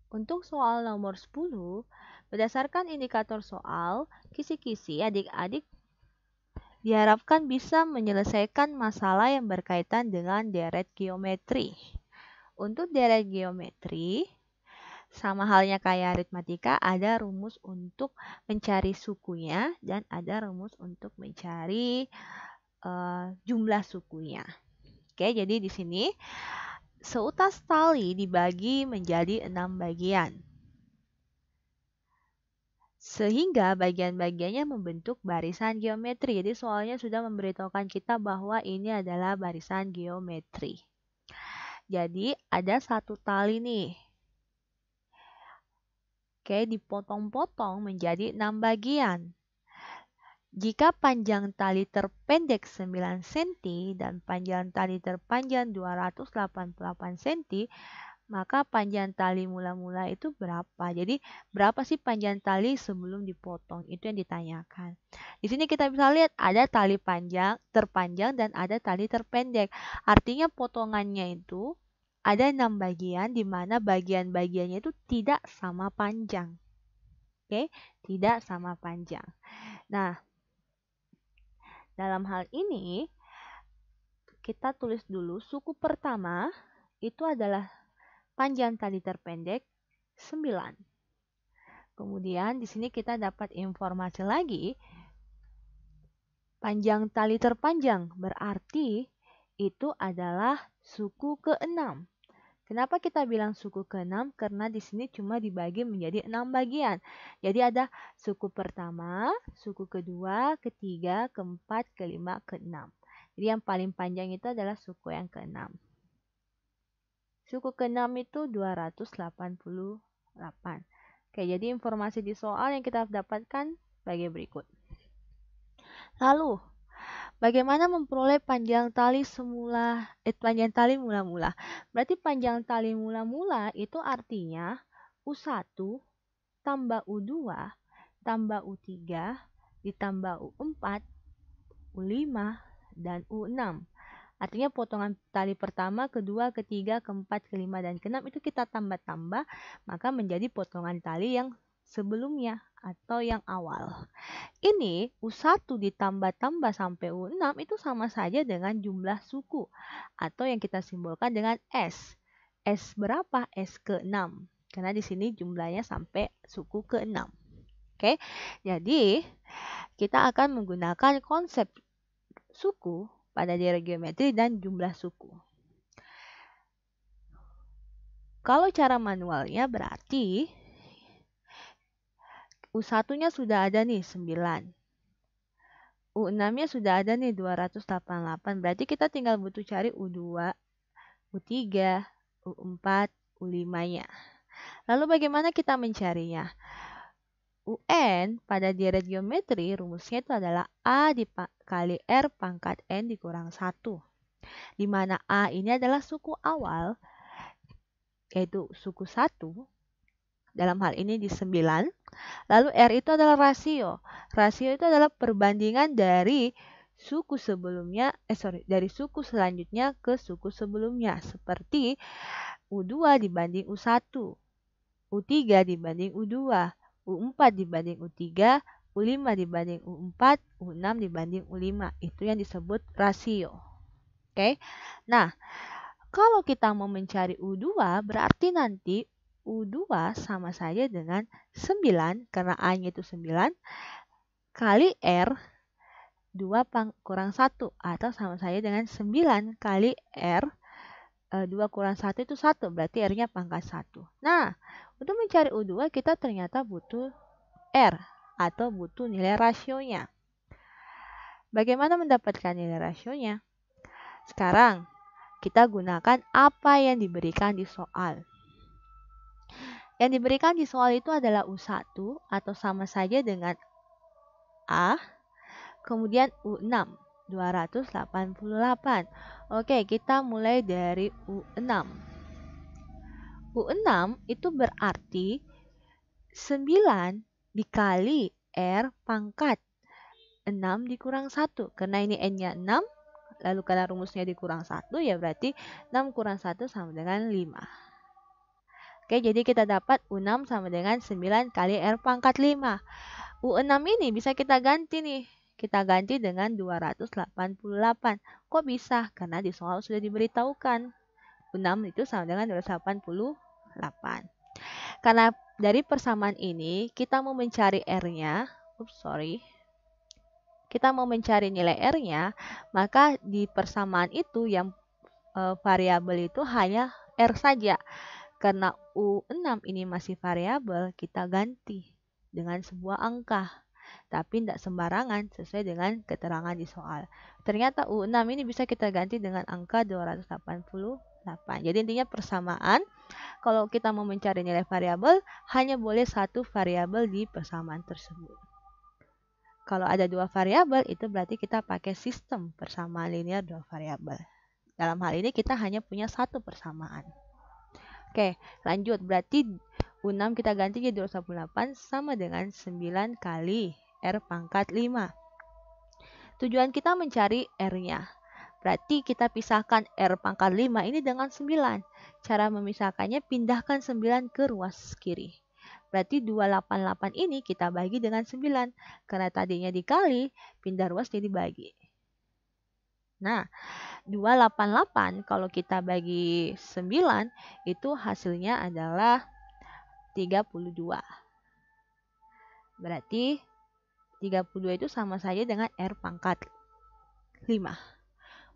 Untuk soal nomor 10, berdasarkan indikator soal, kisi-kisi adik-adik diharapkan bisa menyelesaikan masalah yang berkaitan dengan deret geometri. Untuk deret geometri, sama halnya kayak aritmatika, ada rumus untuk mencari sukunya dan ada rumus untuk mencari jumlah sukunya. Oke, jadi di sini seutas tali dibagi menjadi 6 bagian. Sehingga bagian-bagiannya membentuk barisan geometri. Jadi soalnya sudah memberitahukan kita bahwa ini adalah barisan geometri. Jadi ada satu tali nih. Oke, dipotong-potong menjadi 6 bagian. Jika panjang tali terpendek 9 cm dan panjang tali terpanjang 288 cm, maka panjang tali mula-mula itu berapa? Jadi berapa sih panjang tali sebelum dipotong? Itu yang ditanyakan. Di sini kita bisa lihat ada tali panjang, terpanjang dan ada tali terpendek. Artinya potongannya itu ada 6 bagian di mana bagian-bagiannya itu tidak sama panjang. Oke, tidak sama panjang. Nah, dalam hal ini kita tulis dulu suku pertama itu adalah panjang tali terpendek 9. Kemudian di sini kita dapat informasi lagi, panjang tali terpanjang berarti itu adalah suku ke-6. Kenapa kita bilang suku ke-6? Karena di sini cuma dibagi menjadi 6 bagian. Jadi ada suku pertama, suku kedua, ketiga, keempat, kelima, keenam. Jadi yang paling panjang itu adalah suku yang ke-6. Suku ke-6 itu 288. Oke, jadi informasi di soal yang kita dapatkan sebagai berikut. Lalu, bagaimana memperoleh panjang tali panjang tali mula-mula? Berarti panjang tali mula-mula itu artinya U1 tambah U2 tambah U3 ditambah U4, U5, dan U6. Artinya potongan tali pertama, kedua, ketiga, keempat, kelima, dan keenam itu kita tambah-tambah, maka menjadi potongan tali yang sebelumnya atau yang awal. Ini U1 ditambah-tambah sampai U6 itu sama saja dengan jumlah suku atau yang kita simbolkan dengan S. S berapa? S ke-6. Karena di sini jumlahnya sampai suku ke-6. Oke. Jadi, kita akan menggunakan konsep suku pada deret geometri dan jumlah suku. Kalau cara manualnya berarti U1-nya sudah ada nih 9. U6-nya sudah ada nih 288. Berarti kita tinggal butuh cari U2, U3, U4, U5-nya. Lalu bagaimana kita mencarinya? UN pada deret geometri rumusnya itu adalah A dikali R pangkat N dikurang 1. Di mana A ini adalah suku awal, yaitu suku 1. Dalam hal ini di 9. Lalu R itu adalah rasio. Rasio itu adalah perbandingan dari suku sebelumnya, dari suku selanjutnya ke suku sebelumnya. Seperti U2 dibanding U1, U3 dibanding U2, U4 dibanding U3, U5 dibanding U4, U6 dibanding U5. Itu yang disebut rasio. Oke. Nah, kalau kita mau mencari U2, berarti nanti U2 sama saja dengan 9, karena A-nya itu 9, kali R 2 kurang 1, atau sama saja dengan 9 kali R 2 kurang 1 itu 1, berarti R-nya pangkat 1. Nah, untuk mencari U2 kita ternyata butuh R, atau butuh nilai rasionya. Bagaimana mendapatkan nilai rasionya? Sekarang, kita gunakan apa yang diberikan di soal. Yang diberikan di soal itu adalah U1 atau sama saja dengan A, kemudian U6, 288. Oke, kita mulai dari U6. U6 itu berarti 9 dikali R pangkat 6 dikurang 1. Karena ini N-nya 6, lalu karena rumusnya dikurang 1, ya berarti 6 kurang 1 sama dengan 5. Oke, jadi kita dapat U6 sama dengan 9 kali R pangkat 5. U6 ini bisa kita ganti nih. Kita ganti dengan 288. Kok bisa? Karena di soal sudah diberitahukan. U6 itu sama dengan 288. Karena dari persamaan ini, kita mau mencari R-nya. Kita mau mencari nilai R-nya, maka di persamaan itu yang variabel itu hanya R saja. Karena U6 ini masih variabel, kita ganti dengan sebuah angka. Tapi tidak sembarangan sesuai dengan keterangan di soal. Ternyata U6 ini bisa kita ganti dengan angka 288. Jadi intinya persamaan, kalau kita mau mencari nilai variabel, hanya boleh satu variabel di persamaan tersebut. Kalau ada dua variabel, itu berarti kita pakai sistem persamaan linear dua variabel. Dalam hal ini kita hanya punya satu persamaan. Oke, lanjut. Berarti U6 kita ganti jadi 288 sama dengan 9 kali R pangkat 5. Tujuan kita mencari R-nya. Berarti kita pisahkan R pangkat 5 ini dengan 9. Cara memisahkannya, pindahkan 9 ke ruas kiri. Berarti 288 ini kita bagi dengan 9. Karena tadinya dikali, pindah ruas jadi bagi. Nah, 288 kalau kita bagi 9, itu hasilnya adalah 32. Berarti 32 itu sama saja dengan R pangkat 5.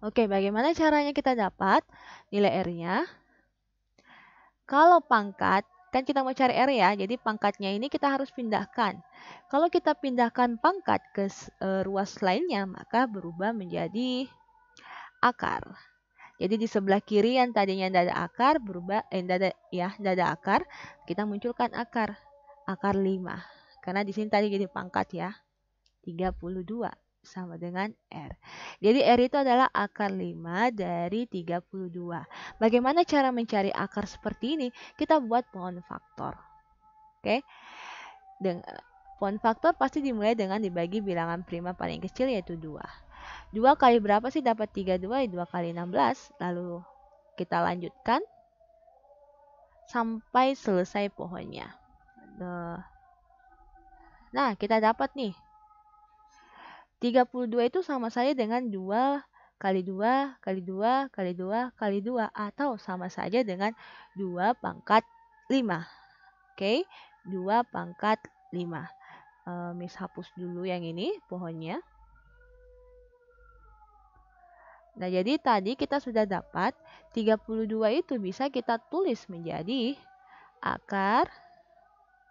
Oke, bagaimana caranya kita dapat nilai R-nya? Kalau pangkat, kan kita mau cari R ya, jadi pangkatnya ini kita harus pindahkan. Kalau kita pindahkan pangkat ke ruas lainnya, maka berubah menjadi akar. Jadi di sebelah kiri yang tadinya tidak ada akar, berubah, tidak ada akar, kita munculkan akar 5. Karena di sini tadi jadi pangkat ya, 32 sama dengan R. Jadi R itu adalah akar 5 dari 32. Bagaimana cara mencari akar seperti ini? Kita buat pohon faktor. Oke. Pohon faktor pasti dimulai dengan dibagi bilangan prima paling kecil yaitu 2. 2 kali berapa sih dapat 32? 2 kali 16. Lalu kita lanjutkan sampai selesai pohonnya. Nah, kita dapat nih 32 itu sama saja dengan 2 kali 2 kali 2 kali 2 kali 2 atau sama saja dengan 2 pangkat 5. Oke, 2 pangkat 5. Miss hapus dulu yang ini pohonnya. Nah, jadi tadi kita sudah dapat 32 itu bisa kita tulis menjadi akar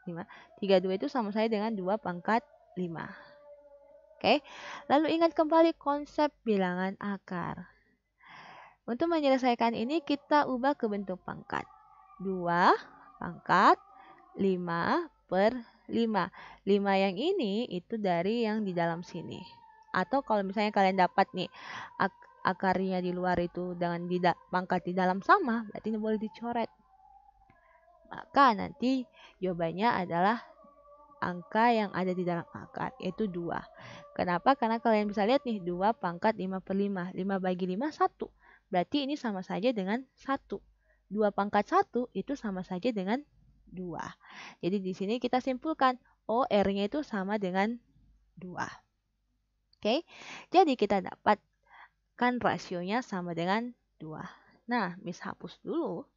5. 32 itu sama saja dengan 2 pangkat 5. Oke, lalu ingat kembali konsep bilangan akar. Untuk menyelesaikan ini kita ubah ke bentuk pangkat. 2 pangkat 5 per 5. 5 yang ini itu dari yang di dalam sini. Atau kalau misalnya kalian dapat nih akarnya di luar itu dengan pangkat di dalam sama, berarti ini boleh dicoret. Maka nanti jawabannya adalah angka yang ada di dalam akar, yaitu 2. Kenapa? Karena kalian bisa lihat nih, 2 pangkat 5 per 5. 5 bagi 5, 1. Berarti ini sama saja dengan 1. 2 pangkat 1 itu sama saja dengan 2. Jadi di sini kita simpulkan, oh R-nya itu sama dengan 2. Oke, jadi kita dapatkan rasionya sama dengan 2. Nah, Miss hapus dulu.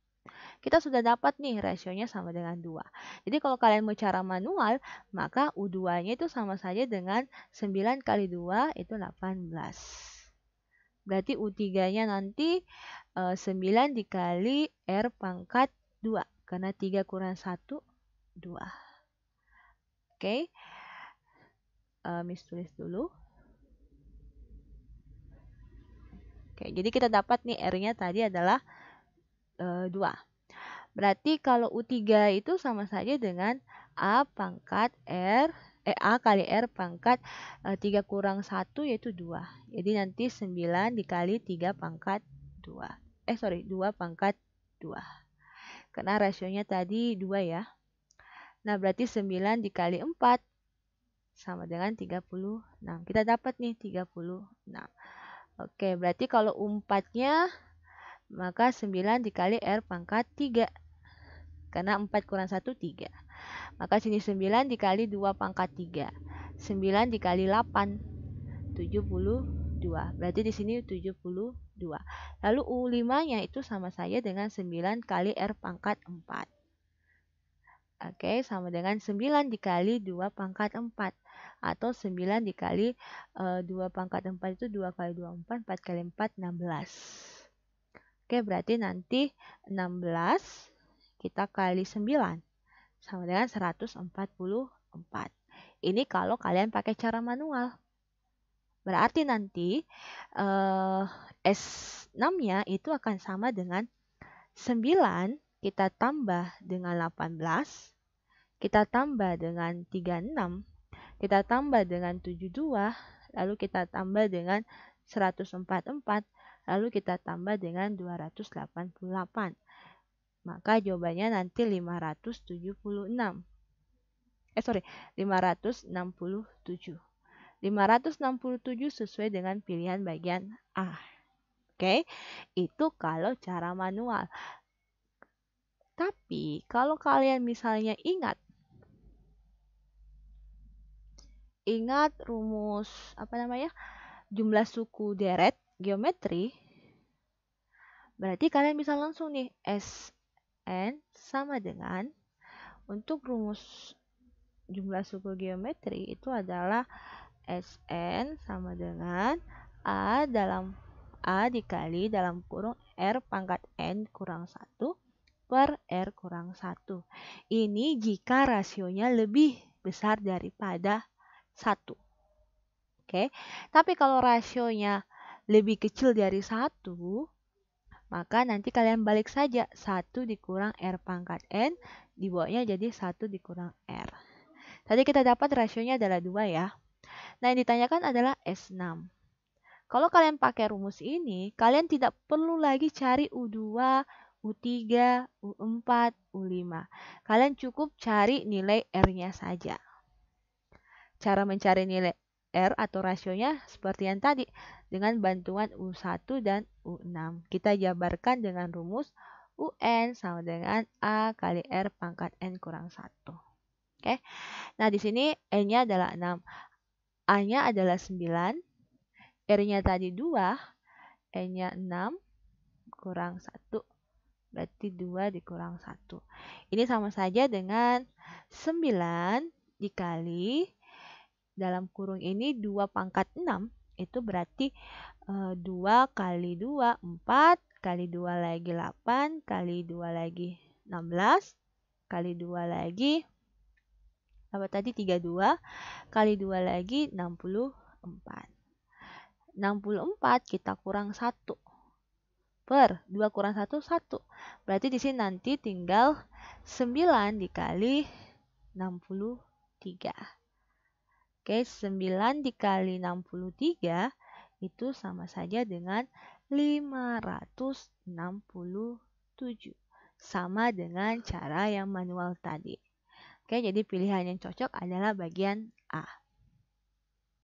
Kita sudah dapat nih rasionya sama dengan 2. Jadi kalau kalian mau cara manual, maka U2-nya itu sama saja dengan 9 kali 2 itu 18. Berarti U3-nya nanti 9 dikali R pangkat 2. Karena 3 kurang 1, 2. Oke. Miss tulis dulu. Oke, jadi kita dapat nih R-nya tadi adalah 2. Berarti kalau U3 itu sama saja dengan A kali R pangkat 3 kurang 1 yaitu 2. Jadi nanti 9 dikali 3 pangkat 2. 2 pangkat 2. Karena rasionya tadi 2 ya. Nah, berarti 9 dikali 4 sama dengan 36. Kita dapat nih 36. Oke, berarti kalau U4-nya maka 9 dikali R pangkat 3. karena 4 kurang 1, 3. Maka sini 9 dikali 2 pangkat 3. 9 dikali 8, 72. Berarti di sini 72. Lalu U5-nya itu sama saja dengan 9 kali R pangkat 4. Oke, sama dengan 9 dikali 2 pangkat 4. Atau 9 dikali 2 pangkat 4 itu 2 kali 2, 4. 4 kali 4, 16. Oke, berarti nanti 16 kita kali 9. Sama dengan 144. Ini kalau kalian pakai cara manual. Berarti nanti S6-nya itu akan sama dengan 9 kita tambah dengan 18, kita tambah dengan 36, kita tambah dengan 72, lalu kita tambah dengan 144, lalu kita tambah dengan 288. Maka jawabannya nanti 567. 567. 567 sesuai dengan pilihan bagian A. Oke, itu kalau cara manual. Tapi kalau kalian misalnya ingat rumus jumlah suku deret geometri, berarti kalian bisa langsung nih Sn sama dengan, untuk rumus jumlah suku geometri itu adalah Sn sama dengan A dikali dalam kurung R pangkat N kurang 1 per R kurang 1. Ini jika rasionya lebih besar daripada 1. Oke. Tapi kalau rasionya lebih kecil dari 1, maka nanti kalian balik saja 1 dikurang R pangkat N, dibawanya jadi 1 dikurang R. Tadi kita dapat rasionya adalah 2 ya. Nah, yang ditanyakan adalah S6. Kalau kalian pakai rumus ini, kalian tidak perlu lagi cari U2, U3, U4, U5. Kalian cukup cari nilai R-nya saja. Cara mencari nilai R atau rasionya seperti yang tadi, dengan bantuan U1 dan U6. Kita jabarkan dengan rumus UN sama dengan A kali R pangkat N kurang 1. Oke. Nah, di sini N-nya adalah 6. A-nya adalah 9. R-nya tadi 2. N-nya 6 kurang 1. Berarti 2 dikurang 1. Ini sama saja dengan 9 dikali dalam kurung ini 2 pangkat 6. Itu berarti 2 kali 2, 4. Kali 2 lagi 8. Kali 2 lagi 16. Kali 2 lagi 32. Kali 2 lagi 64. 64 kita kurang 1. Per 2 kurang 1, 1. Berarti di sini nanti tinggal 9 dikali 63. Oke, 9 dikali 63 itu sama saja dengan 567. Sama dengan cara yang manual tadi. Oke, jadi pilihan yang cocok adalah bagian A.